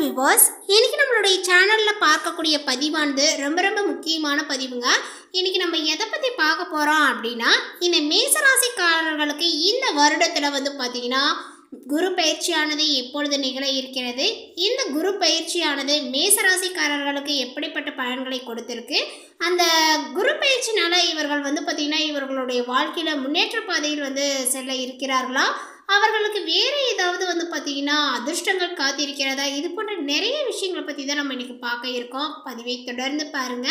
Viewers, இன்னைக்கு நம்மளுடைய சேனல்ல பார்க்கக்கூடிய பதிவானது ரொம்ப முக்கியமான பதிவுங்க. இன்னைக்கு நம்ம எதை பத்தி பார்க்க போறோம் அப்படின்னா, இந்த மேசராசிக்காரர்களுக்கு இந்த வருடத்துல பார்த்தீங்கன்னா குரு பயிற்சியானது எப்பொழுது நிகழ இருக்கிறது, இந்த குரு பயிற்சியானது மேசராசிக்காரர்களுக்கு எப்படிப்பட்ட பலன்களை கொடுத்திருக்கு, அந்த குரு பயிற்சினால இவர்கள் பார்த்தீங்கன்னா இவர்களுடைய வாழ்க்கையில முன்னேற்ற பாதையில் செல்ல இருக்கிறார்களா, அவர்களுக்கு வேறு ஏதாவது பார்த்தீங்கன்னா அதிர்ஷ்டங்கள் காத்திருக்கிறதா, இது போன்ற நிறைய விஷயங்களை பற்றி தான் நம்ம இன்னைக்கு பார்க்க இருக்கோம். பதிவை தொடர்ந்து பாருங்க.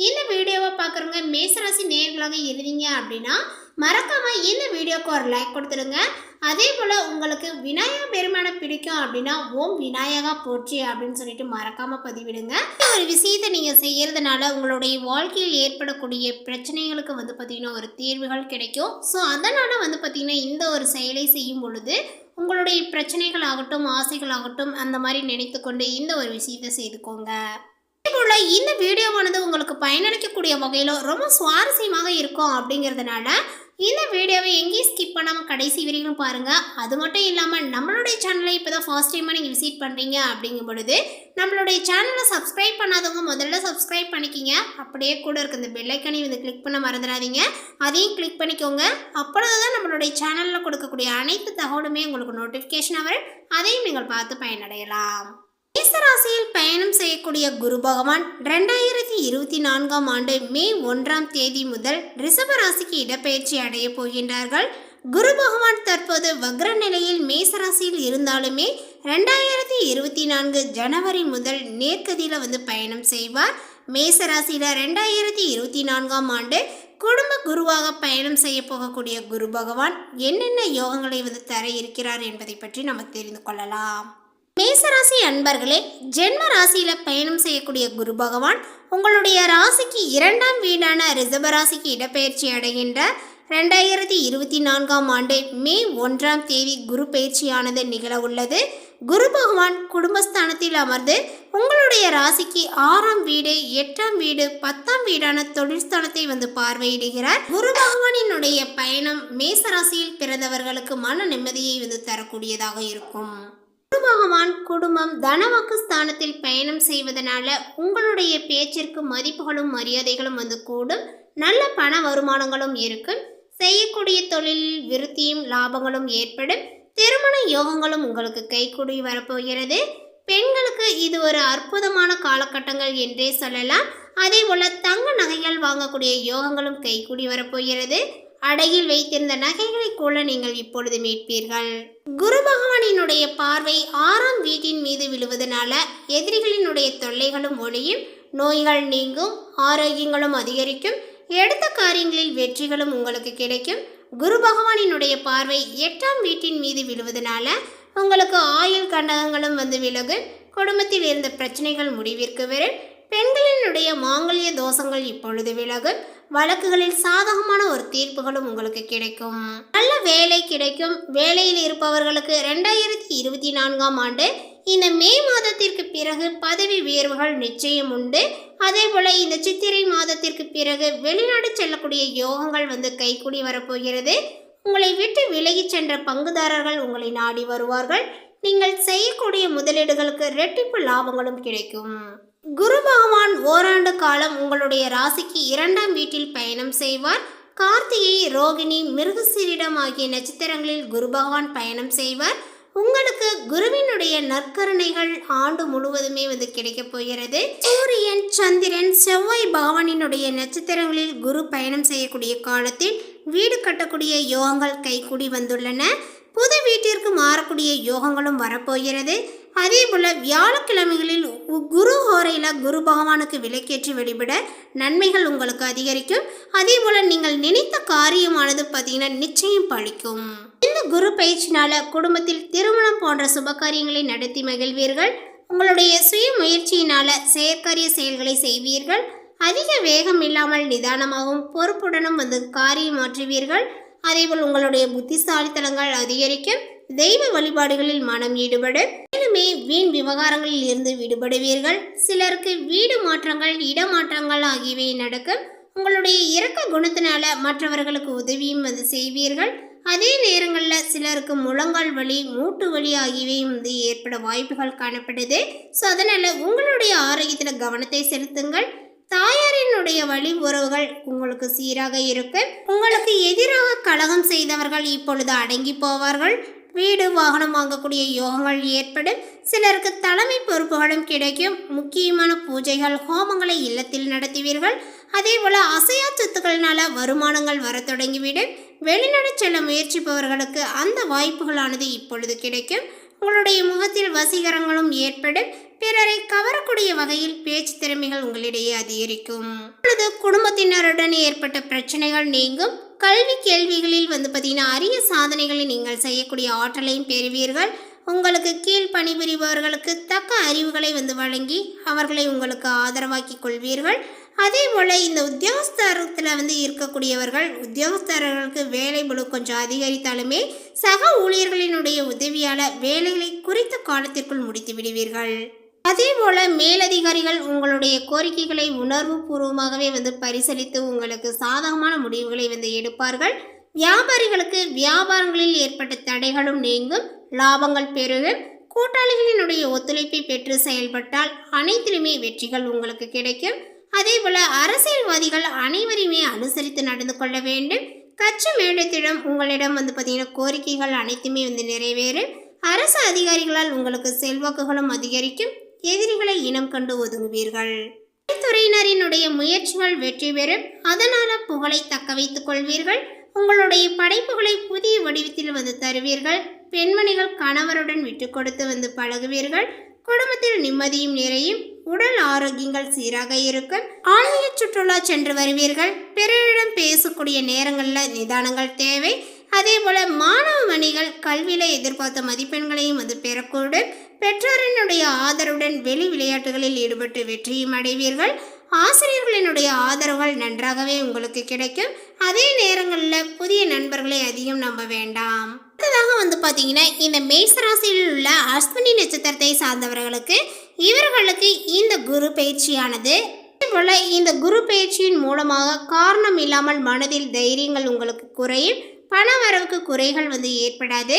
இந்த வீடியோவை பார்க்குறவங்க மேசராசி நேயர்களாக இருந்தீங்க அப்படின்னா மறக்காம இந்த வீடியோக்கு ஒரு லைக் கொடுத்துருங்க. அதே போல் உங்களுக்கு விநாயகர் பெருமானை பிடிக்கும் அப்படின்னா ஓம் விநாயகா போற்றி அப்படின்னு சொல்லிட்டு மறக்காம பதிவிடுங்க. ஒரு விஷயத்தை நீங்கள் செய்யறதுனால உங்களுடைய வாழ்க்கையில் ஏற்படக்கூடிய பிரச்சனைகளுக்கு பார்த்தீங்கன்னா ஒரு தீர்வுகள் கிடைக்கும். ஸோ அதனால் பார்த்தீங்கன்னா இந்த ஒரு செயலை செய்யும் பொழுது உங்களுடைய பிரச்சனைகள் ஆகட்டும், ஆசைகள் ஆகட்டும், அந்த மாதிரி நினைத்து கொண்டு இந்த ஒரு விஷயத்தை செய்துக்கோங்க. அதேபோல் இந்த வீடியோவானது உங்களுக்கு பயனளிக்கக்கூடிய வகையில் ரொம்ப சுவாரஸ்யமாக இருக்கும். அப்படிங்கிறதுனால இந்த வீடியோவை எங்கேயும் ஸ்கிப் பண்ணாமல் கடைசி வரைக்கும் பாருங்கள். அது மட்டும் இல்லாமல் நம்மளுடைய சேனலை இப்போ தான் ஃபர்ஸ்ட் டைமாக நீங்கள் விசிட் பண்ணுறீங்க அப்படிங்கும் பொழுது நம்மளுடைய சேனலை சப்ஸ்கிரைப் பண்ணாதவங்க முதல்ல சப்ஸ்கிரைப் பண்ணிக்கிங்க. அப்படியே கூட இருக்க இந்த பெல்லைக்கனையும் கிளிக் பண்ண மறந்துடாதீங்க. அதையும் கிளிக் பண்ணிக்கோங்க. அப்பொழுது தான் நம்மளுடைய சேனலில் கொடுக்கக்கூடிய அனைத்து தகவலுமே உங்களுக்கு நோட்டிஃபிகேஷன் வரும். அதையும் நீங்கள் பார்த்து பயனடையலாம். மேசராசியில் பயணம் செய்யக்கூடிய குரு பகவான் 2024ஆம் ஆண்டு மே 1ஆம் தேதி முதல் ரிஷபராசிக்கு இடப்பெயர்ச்சி அடைய போகின்றார்கள். குரு பகவான் தற்போது வக்ர நிலையில் மேசராசியில் இருந்தாலுமே 2024 ஜனவரி முதல் நேர்கதியில் பயணம் செய்வார். மேசராசியில் 2024ஆம் ஆண்டு குடும்ப குருவாக பயணம் செய்ய போகக்கூடிய குரு பகவான் என்னென்ன யோகங்களை தர இருக்கிறார் என்பதை பற்றி நம்ம தெரிந்து கொள்ளலாம். மேசராசி அன்பர்களே, ஜென்ம ராசியில் பயணம் செய்யக்கூடிய குரு பகவான் உங்களுடைய ராசிக்கு 2ஆம் வீடான ரிஷபராசிக்கு இடப்பெயர்ச்சி அடைகின்றார். 2024ஆம் ஆண்டு மே 1ஆம் தேதி குரு பயிற்சியானது நிகழ உள்ளது. குரு பகவான் குடும்பஸ்தானத்தில் அமர்ந்து உங்களுடைய ராசிக்கு 6ஆம் வீடு, 8ஆம் வீடு, 10ஆம் வீடான தொழில்ஸ்தானத்தை பார்வையிடுகிறார். குரு பகவானினுடைய பயணம் மேசராசியில் பிறந்தவர்களுக்கு மன நிம்மதியை தரக்கூடியதாக இருக்கும். குரு பகவான் குடும்பம் தனவாக்கு ஸ்தானத்தில் பயணம் செய்வதனால உங்களுடைய பேச்சிற்கு மதிப்புகளும் மரியாதைகளும் கூடும். நல்ல பண வருமானங்களும் இருக்கும். செய்யக்கூடிய தொழிலில் விருத்தியும் லாபங்களும் ஏற்படும். திருமண யோகங்களும் உங்களுக்கு கைகூடி வரப்போகிறது. பெண்களுக்கு இது ஒரு அற்புதமான காலகட்டங்கள் என்றே சொல்லலாம். அதே போல தங்க நகைகள் வாங்கக்கூடிய யோகங்களும் கைகூடி வரப்போகிறது. அடையில் வைத்திருந்த நகைகளை கூட நீங்கள் இப்பொழுது மீட்பீர்கள். குரு பகவானினுடைய பார்வை 6ஆம் வீட்டின் மீது விழுவதனால எதிரிகளினுடைய தொல்லைகளும் ஒழியும். நோய்கள் நீங்கும். ஆரோக்கியங்களும் அதிகரிக்கும். எடுத்த காரியங்களில் வெற்றிகளும் உங்களுக்கு கிடைக்கும். குரு பகவானினுடைய பார்வை 8ஆம் வீட்டின் மீது விழுவதனால உங்களுக்கு ஆயுள் கண்டகங்களும் விலகும். குடும்பத்தில் இருந்த பிரச்சனைகள் முடிவிற்கு வரும். பெண்களினுடைய மாங்கல்ய தோஷங்கள் இப்பொழுது விலகும். வழக்குகளில் சாதகமான ஒரு தீர்ப்புகளும் உங்களுக்கு கிடைக்கும். நல்ல வேலை கிடைக்கும். வேலையில் இருப்பவர்களுக்கு 2024ஆம் ஆண்டு இந்த மே மாதத்திற்கு பிறகு பதவி உயர்வுகள் நிச்சயம் உண்டு. அதே போல இந்த சித்திரை மாதத்திற்கு பிறகு வெளிநாடு செல்லக்கூடிய யோகங்கள் கைகூடி வரப்போகிறது. உங்களை விட்டு விலகி சென்ற பங்குதாரர்கள் உங்களை நாடி வருவார்கள். நீங்கள் செய்யக்கூடிய முதலீடுகளுக்கு இரட்டிப்பு லாபங்களும் கிடைக்கும். குரு பகவான் ஓராண்டு காலம் உங்களுடைய ராசிக்கு 2ஆம் வீட்டில் பயணம் செய்வார். கார்த்திகை, ரோகிணி, மிருகசீரிடம் ஆகிய நட்சத்திரங்களில் குரு பகவான் பயணம் செய்வார். உங்களுக்கு குருவினுடைய நற்கருணைகள் ஆண்டு முழுவதுமே கிடைக்க போகிறது. சூரியன், சந்திரன், செவ்வாய் பகவானினுடைய நட்சத்திரங்களில் குரு பயணம் செய்யக்கூடிய காலத்தில் வீடு கட்டக்கூடிய யோகங்கள் கைகூடி வந்துள்ளன. புது வீட்டிற்கு மாறக்கூடிய யோகங்களும் வரப்போகிறது. அதே போல் வியாழக்கிழமைகளில் குரு ஹோரையில் குரு பகவானுக்கு விளக்கேற்றி வழிபட நன்மைகள் உங்களுக்கு அதிகரிக்கும். அதே போல் நீங்கள் நினைத்த காரியமானது பார்த்தீங்கன்னா நிச்சயம் பழிக்கும். இந்த குரு பயிற்சினால குடும்பத்தில் திருமணம் போன்ற சுபகாரியங்களை நடத்தி மகிழ்வீர்கள். உங்களுடைய சுய முயற்சியினால செயற்கரிய செயல்களை செய்வீர்கள். அதிக வேகம் இல்லாமல் நிதானமாகவும் பொறுப்புடனும் காரியம் மாற்றுவீர்கள். அதேபோல் உங்களுடைய புத்திசாலித்தனங்கள் அதிகரிக்கும். தெய்வ வழிபாடுகளில் மனம் ஈடுபடும். மேலுமே வீண் விவகாரங்களில் இருந்து விடுபடுவீர்கள். சிலருக்கு வீடு மாற்றங்கள், இடமாற்றங்கள் ஆகியவை நடக்கும். உங்களுடைய இரக்க குணத்தினால மற்றவர்களுக்கு உதவியும் செய்வீர்கள். அதே நேரங்களில் சிலருக்கு முழங்கால் வலி, மூட்டு வலி ஆகியவையும் வந்து ஏற்பட வாய்ப்புகள் காணப்படுது. ஸோ அதனால் உங்களுடைய ஆரோக்கியத்தில் கவனத்தை செலுத்துங்கள். தாயாரினுடைய வழி உறவுகள் உங்களுக்கு சீராக இருக்கும். உங்களுக்கு எதிராக கலகம் செய்தவர்கள் இப்பொழுது அடங்கி போவார்கள். வீடு வாகனம் வாங்கக்கூடிய யோகங்கள் ஏற்படும். சிலருக்கு தலைமை பொறுப்புகளும் கிடைக்கும். முக்கியமான பூஜைகள், ஹோமங்களை இல்லத்தில் நடத்துவீர்கள். அதே போல அசையா சொத்துக்கள்னால வருமானங்கள் வர தொடங்கிவிடும். வெளிநாடு செல்ல முயற்சிப்பவர்களுக்கு அந்த வாய்ப்புகளானது இப்பொழுது கிடைக்கும். உங்களுடைய முகத்தில் வசீகரங்களும் ஏற்படும். பிறரை கவரக்கூடிய வகையில் பேச்சு திறமைகள் உங்களிடையே அதிகரிக்கும். இப்பொழுது குடும்பத்தினருடன் ஏற்பட்ட பிரச்சனைகள் நீங்கும். கல்வி கேள்விகளில் வந்து பார்த்தீங்கன்னா அரிய சாதனைகளை நீங்கள் செய்யக்கூடிய ஆற்றலையும் பெறுவீர்கள். உங்களுக்கு கீழ் பணிபுரிபவர்களுக்கு தக்க அறிவுகளை வந்து வழங்கி அவர்களை உங்களுக்கு ஆதரவாக்கி கொள்வீர்கள். அதே போல் இந்த உத்தியோகஸ்தரத்தில் வந்து இருக்கக்கூடியவர்கள், உத்தியோகஸ்தர்களுக்கு வேலை பளு கொஞ்சம் அதிகரித்தாலுமே சக ஊழியர்களினுடைய உதவியால் வேலைகளை குறித்த காலத்திற்குள் முடித்து விடுவீர்கள். அதே போல் மேலதிகாரிகள் உங்களுடைய கோரிக்கைகளை உணர்வு பூர்வமாகவே வந்து பரிசீலித்து உங்களுக்கு சாதகமான முடிவுகளை வந்து எடுப்பார்கள். வியாபாரிகளுக்கு வியாபாரங்களில் ஏற்பட்ட தடைகளும் நீங்கும். லாபங்கள் பெருகும். கூட்டாளிகளினுடைய ஒத்துழைப்பை பெற்று செயல்பட்டால் அனைத்திலுமே வெற்றிகள் உங்களுக்கு கிடைக்கும். அதே போல் அரசியல்வாதிகள் அனைவரையுமே அனுசரித்து நடந்து கொள்ள வேண்டும். கட்சி மேடத்திடம் உங்களிடம் வந்து பார்த்தீங்கன்னா கோரிக்கைகள் அனைத்துமே வந்து நிறைவேறும். அரசு அதிகாரிகளால் உங்களுக்கு செல்வாக்குகளும் அதிகரிக்கும். எதிரிகளை இனம் கண்டு ஒதுங்குவீர்கள். துறையினரினுடைய முயற்சிகள் வெற்றி பெறும். அதனால் புகழை தக்க வைத்துக் கொள்வீர்கள். உங்களுடைய படைப்புகளை புதிய வடிவத்தில் வந்து தருவீர்கள். பெண்மணிகள் கணவருடன் விட்டு கொடுத்து வந்து பழகுவீர்கள். குடும்பத்தில் நிம்மதியும் நிறையும். உடல் ஆரோக்கியங்கள் சீராக இருக்கும். ஆன்மீக சுற்றுலா சென்று வருவீர்கள். பிறரிடம் பேசக்கூடிய நேரங்களில் நிதானங்கள் தேவை. அதே போல மாணவ மணிகள் கல்வியில எதிர்பார்த்த மதிப்பெண்களையும் வந்து பெறக்கூடும். பெற்றோரினுடைய ஆதரவுடன் வெளி விளையாட்டுகளில் ஈடுபட்டு வெற்றியும் அடைவீர்கள். ஆசிரியர்களினுடைய ஆதரவுகள் நன்றாகவே உங்களுக்கு கிடைக்கும். அதே நேரங்களில் புதிய நண்பர்களை அதிகம் நம்ப வேண்டாம். அடுத்ததாக வந்து பார்த்தீங்கன்னா இந்த மேசராசியில் உள்ள அஸ்வினி நட்சத்திரத்தை சார்ந்தவர்களுக்கு இவர்களுக்கு இந்த குரு பயிற்சியானது போல இந்த குரு பயிற்சியின் மூலமாக காரணம் இல்லாமல் மனதில் தைரியங்கள் உங்களுக்கு குறையும். பண வரவுக்கு குறைகள் வந்து ஏற்படாது.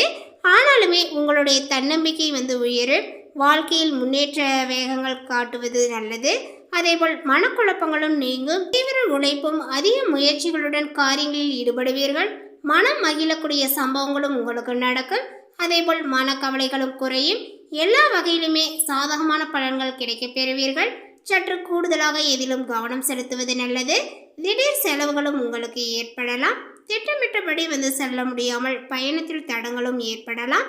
ஆனாலுமே உங்களுடைய தன்னம்பிக்கை வந்து உயரும். வாழ்க்கையில் முன்னேற்ற வேகங்கள் காட்டுவது நல்லது. அதேபோல் மனக்குழப்பங்களும் நீங்கும். தீவிர உழைப்பும் அதிக முயற்சிகளுடன் காரியங்களில் ஈடுபடுவீர்கள். மனம் மகிழக்கூடிய சம்பவங்களும் உங்களுக்கு நடக்கும். அதேபோல் மனக்கவலைகளும் குறையும். எல்லா வகையிலுமே சாதகமான பலன்கள் கிடைக்க பெறுவீர்கள். சற்று கூடுதலாக எதிலும் கவனம் செலுத்துவது நல்லது. திடீர் செலவுகளும் உங்களுக்கு ஏற்படலாம். திட்டமிட்டபடி வந்து செல்ல முடியாமல் பயணத்தில் தடங்களும் ஏற்படலாம்.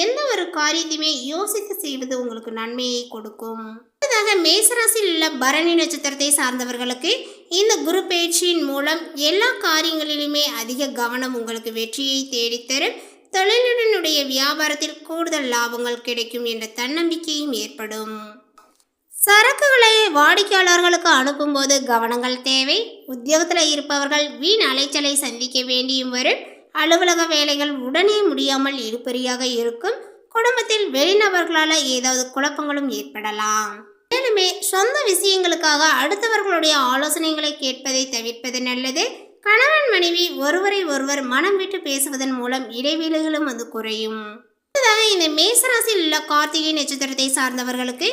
எந்த ஒரு காரியத்தையுமே யோசித்து செய்வது உங்களுக்கு நன்மையை கொடுக்கும். அடுத்ததாக மேசராசியில் உள்ள பரணி நட்சத்திரத்தை சார்ந்தவர்களுக்கு இந்த குரு பயிற்சியின் மூலம் எல்லா காரியங்களிலுமே அதிக கவனம் உங்களுக்கு வெற்றியை தேடித்தரும். தொழிலுடனுடைய வியாபாரத்தில் கூடுதல் லாபங்கள் கிடைக்கும் என்ற தன்னம்பிக்கையும் ஏற்படும். சரக்குகளை வாடிக்கையாளர்களுக்கு அனுப்பும்போது கவனங்கள் தேவை. உத்தியோகத்தில் இருப்பவர்கள் வீண் அலைச்சலை சந்திக்க வேண்டியும் வரும். அலுவலக வேலைகள் உடனே முடியாமல் இழுபறியாக இருக்கும். குடும்பத்தில் வெளிநபர்களால் ஏதாவது குழப்பங்களும் ஏற்படலாம். மேலுமே சொந்த விஷயங்களுக்காக அடுத்தவர்களுடைய ஆலோசனைகளை கேட்பதை தவிர்ப்பது நல்லது. கணவன் மனைவி ஒருவரை ஒருவர் மனம் விட்டு பேசுவதன் மூலம் இடைவெளிகளும் வந்து குறையும். அடுத்ததாக இந்த மேசராசியில் உள்ள கார்த்திகை நட்சத்திரத்தை சார்ந்தவர்களுக்கு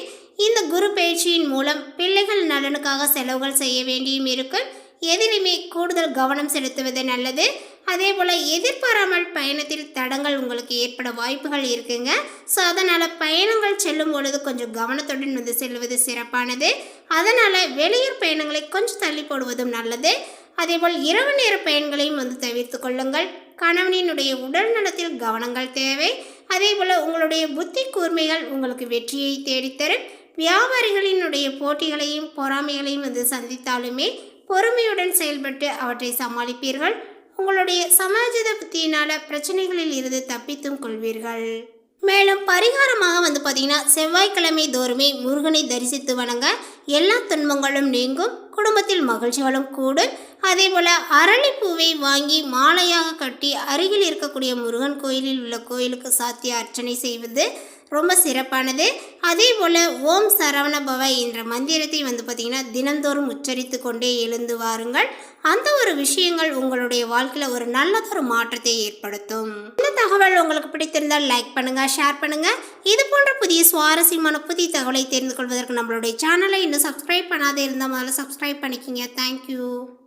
இந்த குரு பயிற்சியின் மூலம் பிள்ளைகள் நலனுக்காக செலவுகள் செய்ய வேண்டியும் இருக்கும். எதிலுமே கூடுதல் கவனம் செலுத்துவது நல்லது. அதே போல் எதிர்பாராமல் பயணத்தில் தடங்கள் உங்களுக்கு ஏற்பட வாய்ப்புகள் இருக்குங்க. ஸோ அதனால் பயணங்கள் செல்லும் பொழுது கொஞ்சம் கவனத்துடன் வந்து செல்வது சிறப்பானது. அதனால் வெளியூர் பயணங்களை கொஞ்சம் தள்ளி போடுவதும் நல்லது. அதேபோல் இரவு நேர பயன்களையும் வந்து தவிர்த்து கொள்ளுங்கள். கணவனினுடைய உடல் நலத்தில் கவனங்கள் தேவை. அதே போல் உங்களுடைய புத்தி கூர்மைகள் உங்களுக்கு வெற்றியை தேடித்தரும். வியாபாரிகளினுடைய போட்டிகளையும் பொறாமைகளையும் வந்து சந்தித்தாலுமே பொறுமையுடன் செயல்பட்டு அவற்றை சமாளிப்பீர்கள். உங்களுடைய சமாஜித புத்தியினால் பிரச்சனைகளில் இருந்து தப்பித்தும் கொள்வீர்கள். மேலும் பரிகாரமாக வந்து பார்த்தீங்கன்னா செவ்வாய்க்கிழமை தோறுமே முருகனை தரிசித்து வணங்க எல்லா துன்பங்களும் நீங்கும். குடும்பத்தில் மகிழ்ச்சிகளும் கூடும். அதே போல் அரளிப்பூவை வாங்கி மாலையாக கட்டி அருகில் இருக்கக்கூடிய முருகன் கோயிலில் உள்ள கோயிலுக்கு சாத்திய அர்ச்சனை செய்வது ரொம்ப சிறப்பானது. அதே போல் ஓம் சரவண பவ என்ற மந்திரத்தை பார்த்திங்கன்னா தினந்தோறும் உச்சரித்து கொண்டே எழுந்து வாருங்கள். அந்த ஒரு விஷயங்கள் உங்களுடைய வாழ்க்கையில் ஒரு நல்லதொரு மாற்றத்தை ஏற்படுத்தும். இந்த தகவல் உங்களுக்கு பிடித்திருந்தால் லைக் பண்ணுங்கள், ஷேர் பண்ணுங்கள். இது போன்ற புதிய சுவாரஸ்யமான புதிய தகவலை தெரிந்து கொள்வதற்கு நம்மளுடைய சேனலை இன்னும் சப்ஸ்கிரைப் பண்ணாதே இருந்தால் முதல்ல சப்ஸ்கிரைப் பண்ணிக்கிங்க. தேங்க்யூ.